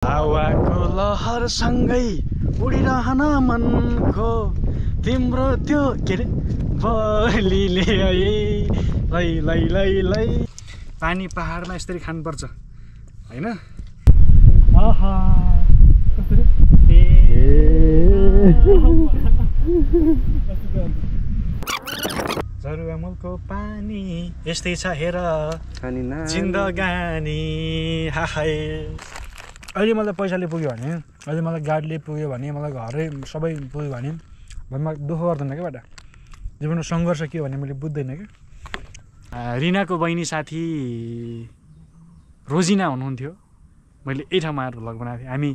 हावाको लहरसँगै उडिरहन मनको तिम्रो त्यो के रे बलिले लै लै लै लै पानी पहाडमा यसरी खानुपर्छ हैन? आहा जरुवामुलको पानी यस्तै छ हेर जिन्दगानी हाहाय। अहिले मलाई पैसाले पुग्यो भने, अहिले मलाई गाडीले पुग्यो भने, मलाई घरै सबै पुग्यो भने म दुःख गर्दैन क्या बाटा। जीवनमा सङ्घर्ष के हो भने मैले बुझ्दैन क्या। रिनाको बहिनी साथी रोजिना हुनुहुन्थ्यो, मैले यही ठाउँमा आएर भ्लग बनाएको थिएँ। हामी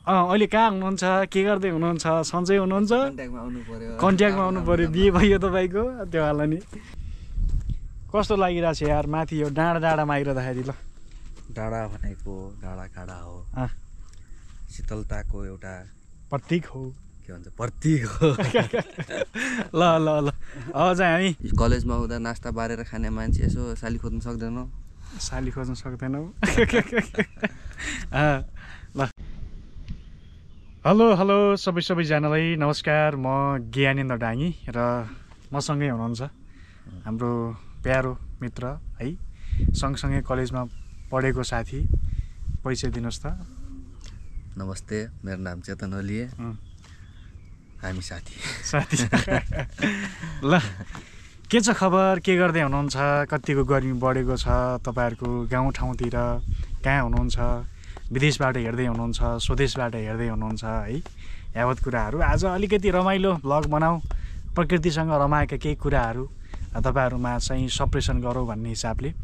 अहिले कहाँ हुनुहुन्छ, के गर्दै हुनुहुन्छ, सन्चै हुनुहुन्छ, कन्ट्याक्टमा आउनु पऱ्यो, बिहे भयो तपाईँको त्यो हाल नि। कस्तो लागिरहेको छ यार माथि यो डाँडामा आइरहँदाखेरि? ल डाँडा भनेको डाँडा हो, शीतलताको एउटा प्रतीक हो, के भन्छ प्रतीक हो। ल ल ल अब चाहिँ हामी कलेजमा हुँदा नास्ता बारेर खाने मान्छे यसो साली खोज्नु सक्दैनौ? साली खोज्न सक्दैनौ? ल हेलो हेलो सबैजनालाई नमस्कार। म ज्ञानेन्द्र डाङ्गी र मसँगै हुनुहुन्छ हाम्रो प्यारो मित्र है, सँगसँगै कलेजमा पढेको साथी। परिचय दिनुहोस् त। नमस्ते, मेरो नाम चेतन ओलिए, हामी साथी। ल के छ खबर, के गर्दै हुनुहुन्छ, कतिको गर्मी बढेको छ तपाईँहरूको गाउँठाउँतिर, कहाँ हुनुहुन्छ, विदेशबाट हेर्दै हुनुहुन्छ, स्वदेशबाट हेर्दै हुनुहुन्छ है, यावत कुराहरू आज अलिकति रमाइलो भ्लग बनाऊ, प्रकृतिसँग रमाएका केही कुराहरू तपाईँहरूमा चाहिँ सप्रेसन गरौँ भन्ने हिसाबले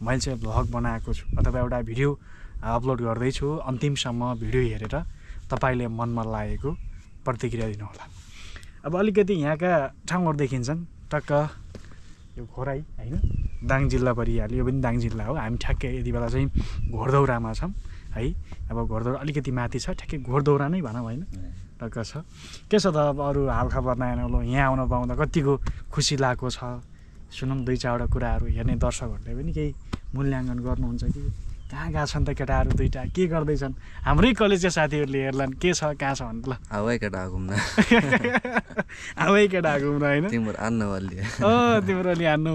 मैले चाहिँ भ्लग बनाएको छु अथवा एउटा भिडियो अपलोड गर्दैछु। अन्तिमसम्म भिडियो हेरेर तपाईँले मनमा लागेको प्रतिक्रिया दिनुहोला। अब अलिकति यहाँका ठाउँहरू देखिन्छन्, टक्क यो खोराई होइन, दाङ जिल्ला परिहाल्यो, यो पनि दाङ जिल्ला हो। हामी ठ्याक्कै यति बेला चाहिँ घोडदौरामा छौँ है। अब घोडदौरा अलिकति माथि छ, ठ्याक्कै घोडदौरा नै भनौँ होइन, टक्क छ। के छ त अब अरू हालखबर नयाँ नौलो यहाँ आउन पाउँदा कतिको खुसी लागेको छ, सुनौँ दुई चारवटा कुराहरू। हेर्ने दर्शकहरूले पनि केही मूल्याङ्कन गर्नुहुन्छ कि कहाँ गएको छन् त केटाहरू दुईवटा, के गर्दैछन्, हाम्रै कलेजका साथीहरूले हेर्लान् के छ कहाँ छ भने। ल आऊ केटा घुम्न, आऊ केटा घुम्न होइन, तिम्रो आन्न अलि तिम्रो अलि हान्नु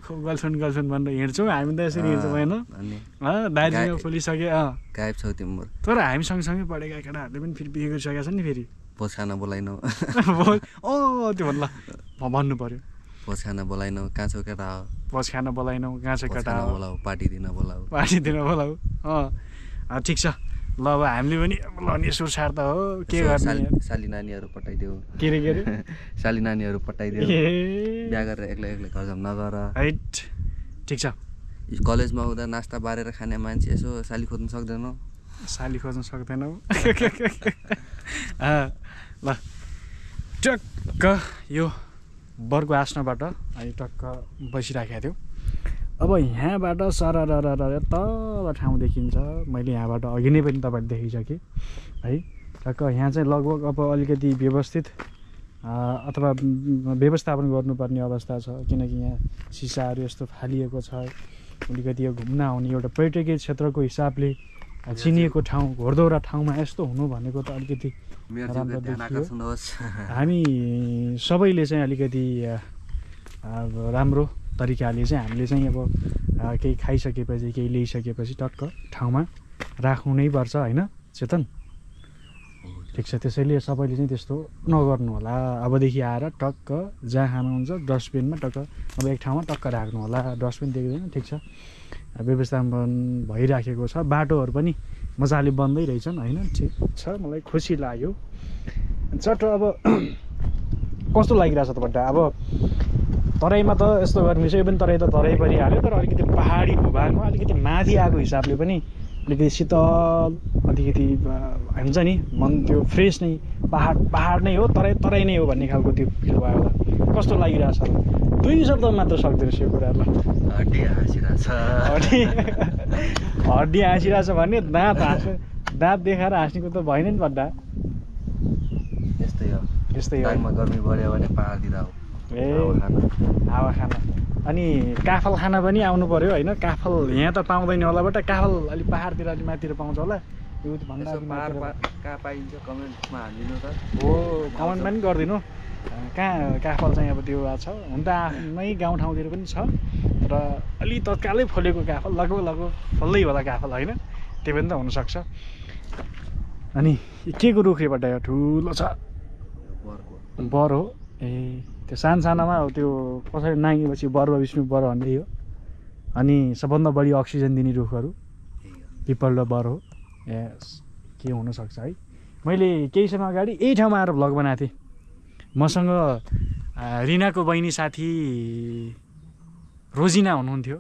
गर्लफ्रेन्ड भनेर हिँड्छौँ हामी त, यसरी हिँड्छौँ होइन। दार्जिलिङमा खोलिसके गायब छौ तिम्रो। तर हामी सँगसँगै पढेका केटाहरूले पनि फेरि बिहे गरिसकेका छन् नि। फेरि पोस खान बोलाइनौ? त्यो भन्नु ल, म भन्नु पऱ्यो। पोस खान बोलाइनौ? कहाँ छौ केटा हो? पोस खान बोलाइनौ? कहाँ छ केटा हो? बोलाऊ, पार्टी दिन बोलाऊ, ठिक छ। ल अब हामीले पनि ल नि सुरसार त हो, के गर्ने, साली नानीहरू पठाइदेऊ। के रे साली नानीहरू पठाइदेऊ, बिहा गरेर एक्लै घर जाम नगर। हाइट ठिक छ। कलेजमा हुँदा नास्ता बारेर खाने मान्छे यसो साली खोज्नु सक्दैनौ? साली खोज्न सक्दैनौ? ल टक्क यो बरको आसनबाट अनि टक्क बसिराखेको थियो। अब यहाँबाट सरर तल ठाउँ देखिन्छ। मैले यहाँबाट अघि नै पनि तपाईँले देखिसकेँ है। टक्क यहाँ चाहिँ लगभग अब अलिकति व्यवस्थित अथवा व्यवस्थापन गर्नुपर्ने अवस्था छ, किनकि यहाँ सिसाहरू यस्तो फालिएको छ। अलिकति यो घुम्न आउने एउटा पर्यटकीय क्षेत्रको हिसाबले चिनिएको ठाउँ, घोडदौरा ठाउँमा यस्तो हुनु भनेको त अलिकति राम्रो देखियो। हामी सबैले चाहिँ अलिकति राम्रो तरिकाले चाहिँ हामीले चाहिँ अब केही खाइसकेपछि, केही ल्याइसकेपछि टक्क ठाउँमा राख्नु नै पर्छ होइन चेतन? ठिक छ, त्यसैले सबैले चाहिँ त्यस्तो नगर्नु होला। अबदेखि आएर टक्क जहाँ खानुहुन्छ डस्टबिनमा टक्क, अब एक ठाउँमा टक्क राख्नु होला। डस्टबिन देख्दैन, ठिक छ, व्यवस्थापन भइराखेको छ। बाटोहरू पनि मजाले बन्दै रहेछन् होइन, ठिक छ, मलाई खुसी लाग्यो। चट्ट अब कस्तो लागिरहेछ त बड्डा? अब तराईमा त यस्तो गर्मी छ, यो पनि तराई त तराई परिहाल्यो, तर अलिकति पहाडी भूभागमा अलिकति माथि आएको हिसाबले पनि अलिकति शीतल, अलिकति हुन्छ नि मन त्यो फ्रेस नै, पहाड नै हो, तराई नै हो भन्ने खालको त्यो फिल भयो होला। कस्तो लागिरहेछ? दुई शब्द मात्र सक्दो रहेछ यो कुरा। ल हड्डी हाँसिरहेछ भने दाँत देखाएर हाँस्नेको त भएन नि बड्डा। यस्तै हो। गर्मी बढ्यो भने पहाडतिर आऊ, हावा खान। अनि काफल खान पनि आउनु पर्यो होइन काफल यहाँ त पाउँदैन होला बट काफल अलिक पाहाडतिर अलिक माथितिर पाउँछ होला भन्दा कहाँ पाइन्छ कमेन्टमा हालिदिनु त हो कमेन्टमा पनि गरिदिनु कहाँ काफल चाहिँ अब त्यो छ हुन त आफ्नै गाउँठाउँतिर पनि छ र अलि तत्कालै फलेको काफल लगभग फल्दै होला काफल होइन त्यो पनि त हुनसक्छ अनि के को रुख रे बड्डा यो ठुलो छ बर हो ए त्यो सानसानामा त्यो कसरी नागेपछि बर विष्णु बर भन्दै हो अनि सबभन्दा बढी अक्सिजन दिने रुखहरू पिपल र बर हो यस के हुनसक्छ है मैले केही समय अगाडि यही ठाउँमा आएर भ्लग बनाएको थिएँ मसँग रिनाको बहिनी साथी रोजिना हुनुहुन्थ्यो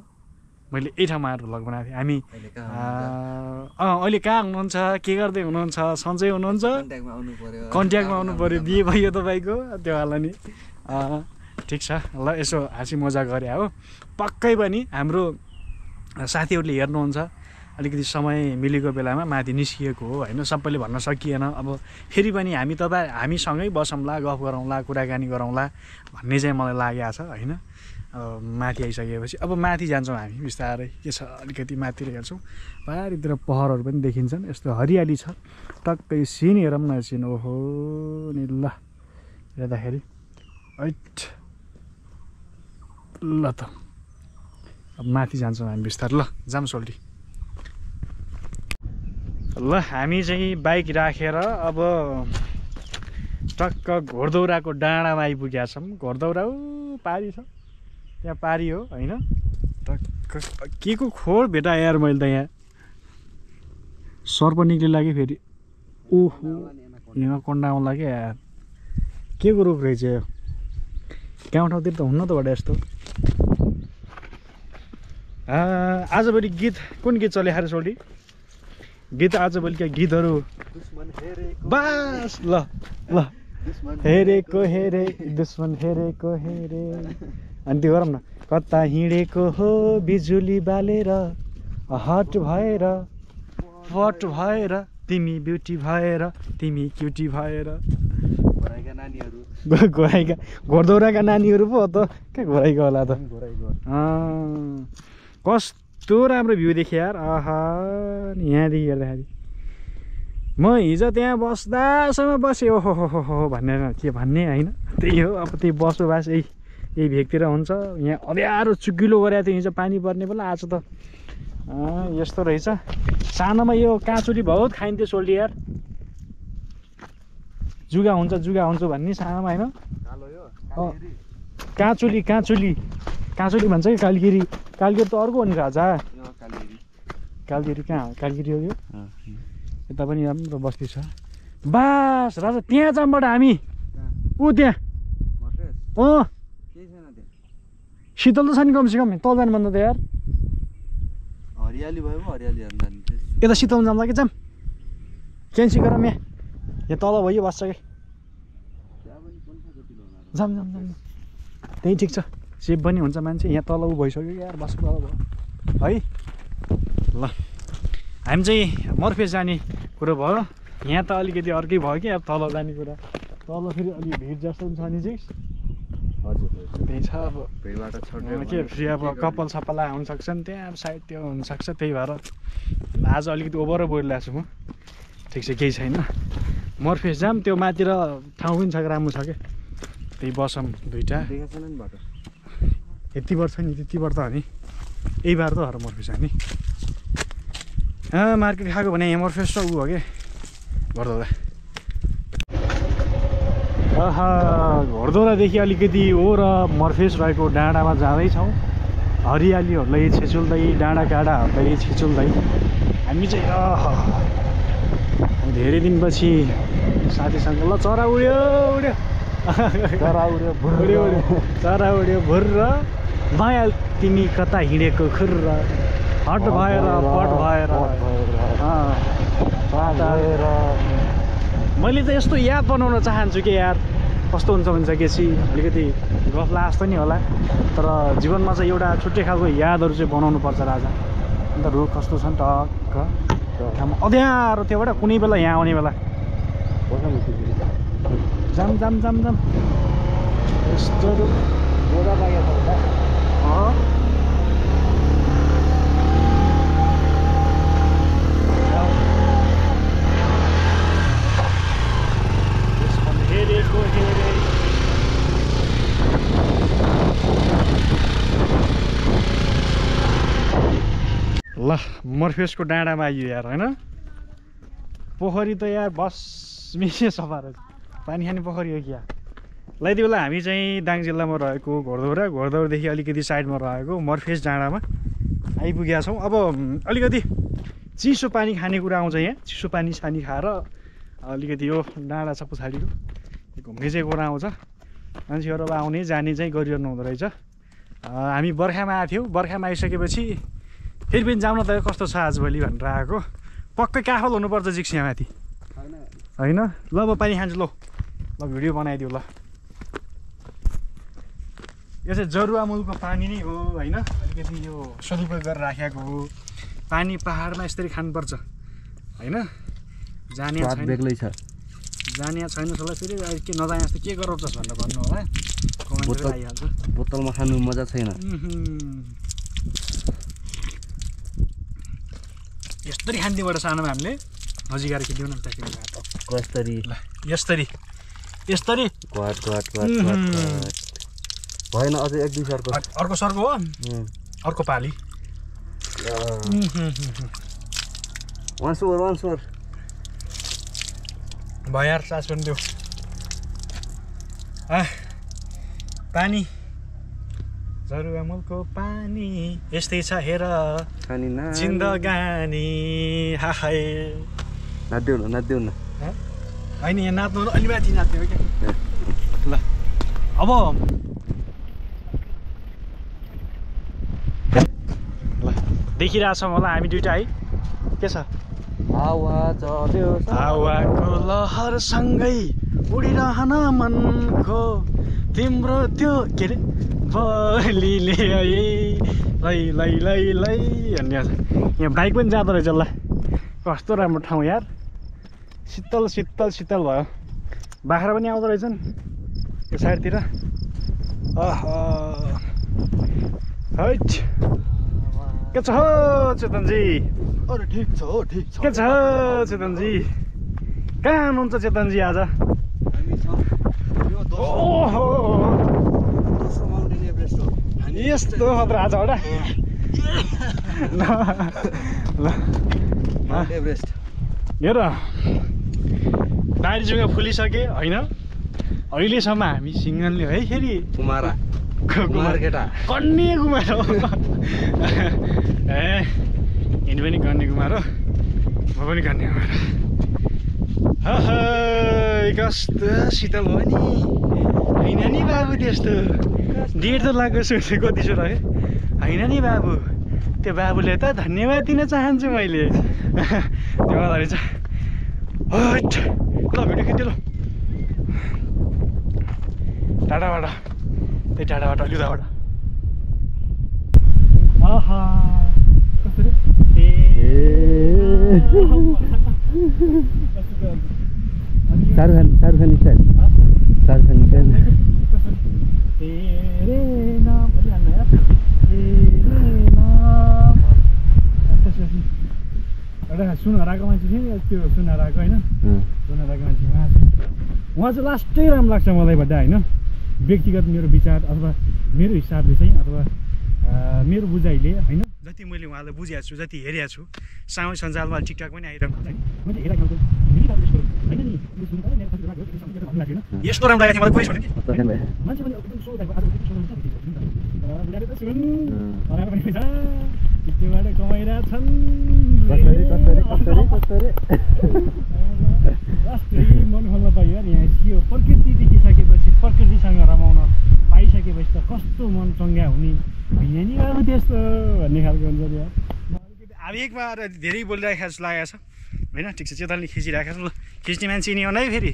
मैले यही ठाउँमा आएर भ्लग बनाएको थिएँ हामी अहिले कहाँ हुनुहुन्छ के गर्दै हुनुहुन्छ सन्चै हुनुहुन्छ कन्ट्याक्टमा आउनु पऱ्यो बिहे भयो तपाईँको त्यो हाल नि ठिक छ ल यसो हाँसी मजाक गरे हो पक्कै पनि हाम्रो साथीहरूले हेर्नुहुन्छ अलिकति समय मिलेको बेलामा माथि निस्किएको हो होइन सबैले भन्न सकिएन अब फेरि पनि हामीसँगै बसौँला गफ गरौँला कुराकानी गरौँला भन्ने चाहिँ मलाई लागेको छ होइन माथि आइसकेपछि अब माथि जान्छौँ हामी बिस्तारै के छ अलिकति माथितिर हेर्छौँ पारितिर पहाडहरू पनि देखिन्छन् यस्तो हरियाली छ टक्कै सिन हेरौँ न सिन ओहो नि ल हेर्दाखेरि ऐट ल त अब माथि जान्छौँ हामी बिस्तारै ल जाम सोल्टी ल हामी चाहिँ बाइक राखेर अब टक्क घोडदौराको डाँडामा आइपुगेका छौँ घोडदौरा पारी छ त्यहाँ पारी हो होइन टक्क के को खोर भेटा यार मैले त यहाँ सर्प निक्ले लाग्यो फेरि ओहो यहाँ कन्डा आउनु लाग्यो यार के को रुख रहेछ यो गाउँठाउँतिर त हुन्न त बडा यस्तो आजभोलि गीत कुन गीत चले खाएर सोल्टी गीत आजभोलिका गीतहरू बास ल ल हेरेको हेरे दुश्मन हेरेको हेरे अनि त्यो गरौँ न कता हिँडेको हो बिजुली बालेर हट भएर फट भएर तिमी ब्युटी भएर तिमी क्युटी भएर घोराइका घोडदौराका नानीहरू पो हो त कहाँ घोराइको होला त कस्तो राम्रो भ्यू देखेँ यार आहा यहाँदेखि हेर्दाखेरि म हिजो त्यहाँ बस्दासम्म बसेँ ओहो हो हो भनेर के भन्ने होइन त्यही हो अब त्यही बसोबास यही भेगतिर हुन्छ यहाँ अँध्यारो चुकिलो गरेको थियो हिजो पानी पर्ने बेला आज त यस्तो रहेछ सानोमा यो काँचुली बहुत खाइन्थ्यो सोल्टी यार जुगा हुन्छ भन्ने सानोमा होइन काँचुली भन्छ कि कालगिरी त अर्को हो नि राजा कालगिरी कहाँ कालगिरी हो यो यता पनि राम्रो बस्ती छ बास राजा त्यहाँ जामबाट हामी ऊ त्यहाँ शीतल त छ नि कमसेकम तल जानु भन्दा त यार हरियाली भयो हरियाली यता शीतल जाम लाग्यो जाम क्यान्सिल गरौँ यहाँ तल भयो बस्छ कि जाम त्यही ठिक छ सेफ पनि हुन्छ मान्छे यहाँ तल ऊ भइसक्यो यार बस्नु तल भयो है ल हामी चाहिँ मर्फेस जाने कुरो भयो यहाँ त अलिकति अर्कै भयो कि अब तल जाने कुरा तल फेरि अलि भिड जस्तो पनि छ नि चाहिँ हजुर त्यही छ अब भिडबाट के फेरि अब कपाल सपाला हुनसक्छ नि त्यहाँ अब सायद त्यो हुनसक्छ त्यही भएर आज अलिकति ओभर बोलिरहेको छु म ठिक छ केही छैन मर्फेस जाम त्यो माथितिर ठाउँ पनि छ राम्रो छ क्या त्यही बसौँ दुइटा यति वर्ष नि त्यति वर्ष हो नि यही बार त हो र मर्फेस नि मार्केट खाएको भने यहाँ मर्फेस र ऊ हो कि घोडदौरा घोडदौरादेखि अलिकति हो र मर्फेस रहेको डाँडामा जाँदैछौँ हरियालीहरूलाई छेचुल्दै डाँडा काँडाहरूलाई छेचुल्दै हामी चाहिँ धेरै दिनपछि साथीसँग ल चरा उड्यो चरा उड्यो भुर्र माया तिमी कता हिँडेको खुर्र हट भएर पट भएर मैले त यस्तो याद बनाउन चाहन्छु कि यार कस्तो हुन्छ के चाहिँ अलिकति गफ लास्ट नि होला तर जीवनमा चाहिँ एउटा छुट्टै खालको यादहरू चाहिँ बनाउनु पर्छ राजा अन्त रुख कस्तो छ नि टक्क अँध्यारो त्योबाट कुनै बेला यहाँ आउने बेला जाम यस्तो बोरा लागेको ल मर्फेसको डाँडामा आइयो यार होइन पोखरी त यार बस मिसे सफा रहेछ पानी खाने पोखरी हो क्या ल यति बेला हामी चाहिँ दाङ जिल्लामा रहेको घोडदौरदेखि अलिकति साइडमा रहेको मर्फेस डाँडामा आइपुगेका छौँ अब अलिकति चिसो पानी खाने कुरा आउँछ यहाँ चिसो पानी सानी खाएर अलिकति यो डाँडा छ पछाडिको घुम्ने चाहिँ कुरा आउँछ मान्छेहरू अब आउने जाने चाहिँ गरिरहनु हुँदो रहेछ हामी बर्खामा आएको थियौँ बर्खामा आइसकेपछि फेरि पनि जाउन त कस्तो छ आजभोलि भनेर आएको पक्कै काफल हुनुपर्छ जिक्सिया माथि होइन ल म पानी खान्छु ल भिडियो बनाइदियो ल यो चाहिँ जरुवा मूलको पानी नै हो होइन अलिकति यो सदुपयोग गरेर राखेको हो पानी पहाडमा यसरी खानुपर्छ होइन जाने छैन सल्लाह फेरि के नजाने जस्तो के गराउँछस् भनेर भन्नु होला कमेन्टमा आइहाल्छ बोतलमा खानु मजा छैन यस्तरी खान्थ्यौँबाट सानोमा हामीले नजिक आएर खेल्यौँ न कसरी यस्तरी भएन अझै एक दुई सर्को अर्को सर्को हो अर्को पाली वान्स ओभर भयो यार सास पनि दियो पानी जरुवा मूलको पानी यस्तै छ हेर जिन्दगानी हाय नाच्देऊ न होइन यहाँ नाच्नु अलि माथि नाच्ने हो क्या ल अब ल देखिरहेछौँ होला हामी दुइटा है के छ हावाको लहरसँगै उडिरहन मनको तिम्रो त्यो के अरे बलिले लै भन्ने यहाँ बाइक पनि जाँदो रहेछ ल कस्तो राम्रो ठाउँ यार शीतल भयो बाख्रा पनि आउँदो रहेछन् यो साइडतिर हैट के छ हो चेतनजी अरे ठिक छ के छ चेतनजी कहाँ हुनुहुन्छ चेतनजी आज ओहो यस्तो मात्र आज एउटा हेर दारीजुङ्गा फुलिसके होइन अहिलेसम्म हामी सिङ्गलले है फेरि कुमार केटा कन्ने कुमार हो ए यिनी पनि कन्ने कुमार हो म पनि कन्ने कुमार कस्तो शीतल हो नि होइन नि बाबु त्यस्तो डेढ त लाग्यो सुन्ने कति सो रह्यो होइन नि बाबु त्यो बाबुले त धन्यवाद दिन चाहन्छु मैले त्यो रहेछ हट ल भिडियो खिच्यो ल टाढाबाट त्यही टाढाबाट अलि उताबाट आहा कसरी शाहरुख खान स्टाइल तेरे नाम अलि हाल्नु यार तेरे नाम एउटा सुनहराको मान्छे थियो नि त्यो सुनहराको होइन सुनहराको मान्छे उहाँ चाहिँ लास्टै राम्रो लाग्छ मलाई भन्दा होइन व्यक्तिगत मेरो विचार अथवा मेरो हिसाबले चाहिँ अथवा मेरो बुझाइले होइन जति मैले उहाँलाई बुझेको छु जति हेरेको छु सामाजिक सञ्जालमा टिकटक पनि आइरहेको हुन्छ मैले हेरेको यस्तो राम्रो लागेको थियो मलाई कोही छोड्यो कि मान्छे पनि एकदम सो टिकटकबाट कमाइरहेछन् मन खोल्न पाइयो नि यहाँ के हो प्रकृति देखिसकेपछि प्रकृतिसँग रमाउन पाइसकेपछि त कस्तो मन चङ्गा हुने होइन नि अब त्यस्तो भन्ने खालको हुन्छ नि आवेगमा धेरै बोलिरहेको जस्तो लागेको छ होइन ठिक छ चेतनले खिचिरहेको छ ल खिच्ने मान्छे यिनी आउन है फेरि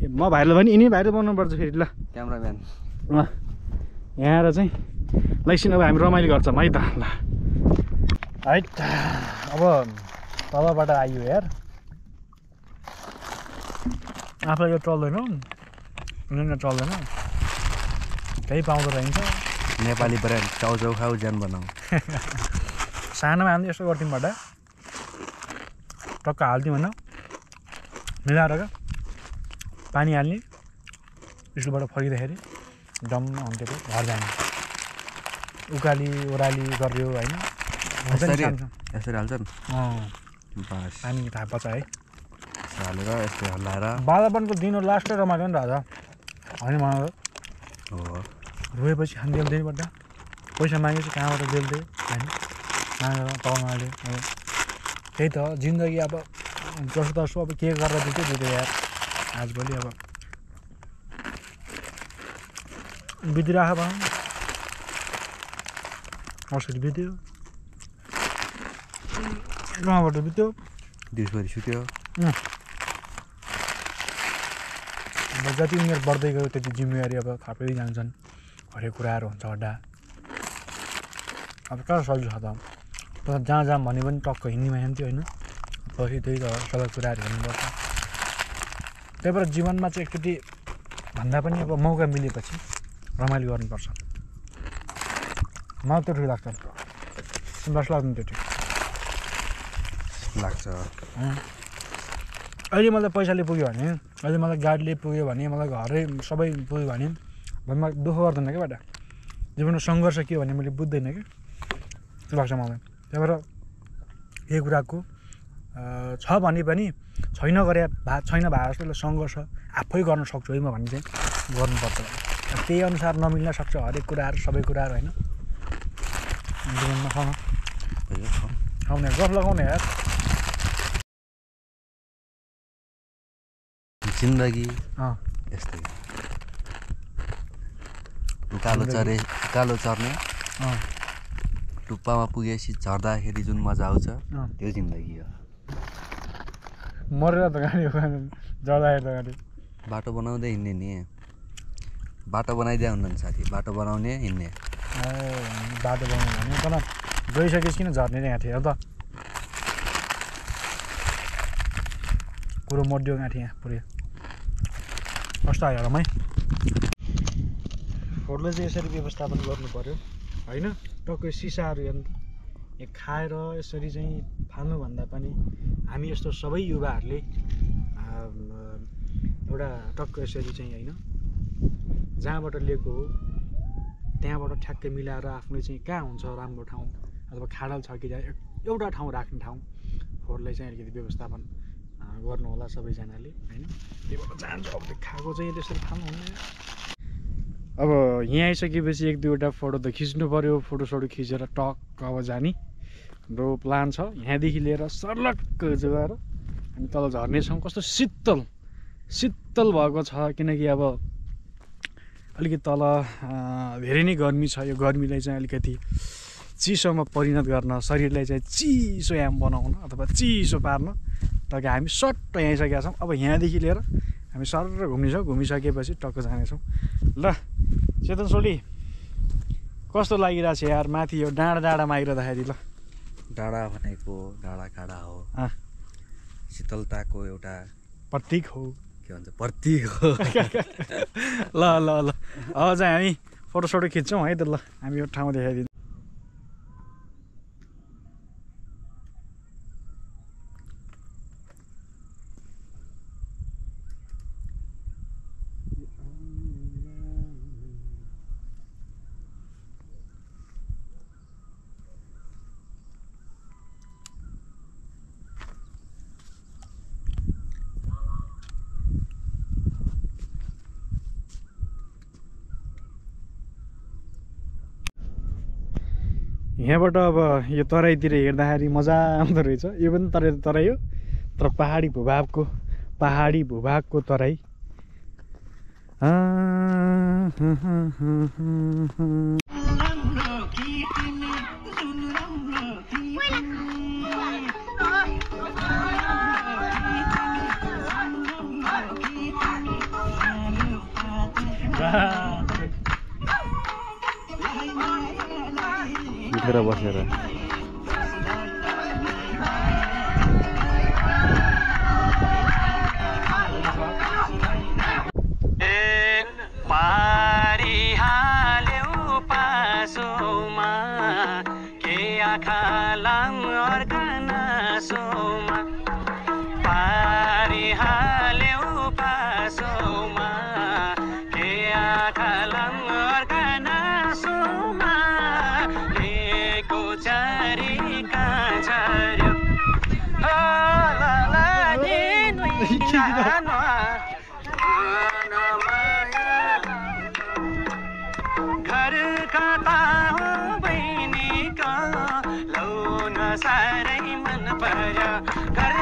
म भाइरल भने यिनी भाइरल बनाउनुपर्छ फेरि ल क्यामराम्यान यहाँ आएर चाहिँ लैसिन अब हामी रमाइलो गर्छौँ है त ल है अब तलबाट आइयो यार आफूलाई यो चल्दैन चल्दैन त्यही पाउँदो रहन्छ नेपाली ब्रान्ड चाउचाउ खाऊ ज्यान बनाऊ। सानोमा हामी यस्तो गर्थ्यौँ बाटा टक्क हाल्थ्यौँ होइन मिलाएर क्या पानी हाल्ने स्कुलबाट फर्किँदाखेरि डम्म हुन्थ्यो घर जाने उकाली ओह्राली गऱ्यो होइन यसरी हाल्छन् बस पानी थाहा पर्छ है हालेर यस्तो हल्लाएर बालापनको दिन लास्टै रमाइलो नि राजा होइन मलाई हो रोएपछि खान देल्दैबाट पैसा मागेपछि कहाँबाट देल्दै होइन मागेर पाउनाले त्यही त जिन्दगी अब जस्तो तस्तो अब के गरेर दिँदै यार आजभोलि अब बितिराख भनौँ कसरी बित्यो कहाँबाट बित्यो दिउँसभरि सुत्यो अब जति उमेर बढ्दै गयो त्यति जिम्मेवारी अब थप्दै जान्छन् हरेक कुराहरू हुन्छ अड्डा अब कहाँ सजिलो छ त जहाँ जाऊँ भने पनि टक्क हिँड्ने मान्थ्यो होइन पछि त्यही त सबै कुराहरू हेर्नुपर्छ त्यही भएर जीवनमा चाहिँ एकचोटि भन्दा पनि अब मौका मिलेपछि रमाइलो गर्नुपर्छ मलाई त्यो ठिक लाग्छ तिमीलाई लाग्दैन त्यो ठिक लाग्छ अहिले मलाई पैसाले पुग्यो भने अहिले मलाई गाडीले पुग्यो भने मलाई घरै सबै पुग्यो भने म दुःख गर्दैन क्या बाटा जीवनमा सङ्घर्ष के हो भने मैले बुझ्दैन कि त्यो लाग्छ मलाई त्यही भएर यही कुराको छ भने पनि छैन गरे छैन भए जस्तो सङ्घर्ष आफै गर्न सक्छु है म भन्ने चाहिँ गर्नुपर्छ त्यही अनुसार नमिल्न सक्छ हरेक कुराहरू सबै कुराहरू होइन जीवनमा खाउने गफ लगाउने यार जिन्दगी यस्तै उकालो चर्ने टुप्पामा पुगेपछि झर्दाखेरि जुन मजा आउँछ त्यो जिन्दगी हो मरेर त गाडी झर्दाखेरि त गाडी बाटो बनाउँदै हिँड्ने नि बाटो बनाइदिया हुन्न साथी बाटो बनाउने हिँड्ने बाटो बनाउनु भने तर गइसकेपछि किन झर्ने यहाँ थियो त कुरो मड्यो गाँठी यहाँ पुरै कस्तो आयो होला है फोटोले चाहिँ यसरी व्यवस्थापन गर्नु पर्यो होइन टक्कै सिसाहरू हेर्नु खाएर यसरी चाहिँ फाल्नुभन्दा पनि हामी यस्तो सबै युवाहरूले एउटा टक्क यसरी चाहिँ होइन जहाँबाट लिएको हो त्यहाँबाट ठ्याक्कै मिलाएर आफ्नो चाहिँ कहाँ हुन्छ राम्रो ठाउँ अथवा खाडल छ कि एउटा ठाउँ राख्ने ठाउँ फोहोरलाई चाहिँ अलिकति व्यवस्थापन गर्नु होला सबैजनाले होइन त्यहीबाट जान्छ अब खाएको चाहिँ त्यसरी खानुहुन्न अब यहाँ आइसकेपछि एक दुईवटा फोटो त खिच्नु पऱ्यो फोटोसोटो खिचेर टक्क अब जाने हाम्रो प्लान छ यहाँदेखि लिएर सर्लक्क गएर हामी तल झर्नेछौँ कस्तो शीतल भएको छ किनकि अब अलिकति तल धेरै नै गर्मी छ यो गर्मीलाई चाहिँ अलिकति चिसोमा परिणत गर्न शरीरलाई चाहिँ चिसो याम बनाउन अथवा चिसो पार्न टक्क हामी सट्ट यहाँ आइसकेका छौँ अब यहाँदेखि लिएर हामी सरर घुम्नेछौँ घुमिसकेपछि टक्क जानेछौँ ल चेतन सोली कस्तो लागिरहेको छ यार माथि यो डाँडामा आइरहँदाखेरि ल डाँडा भनेको डाँडाकाँडा हो शीतलताको एउटा प्रतीक हो के भन्छ प्रतीक हो ल ल ल अब चाहिँ हामी फोटोसोटो खिच्छौँ है त ल हामी यो ठाउँ देखाइदिन्छौँ यहाँबाट अब यो तराईतिर हेर्दाखेरि मजा आउँदो रहेछ यो पनि तराई हो तर पहाडी भूभागको तराई उठेर बसेर पारी हाल्यौ घर कता हो बहिनी का लौ न साह्रै मन पर्यो घर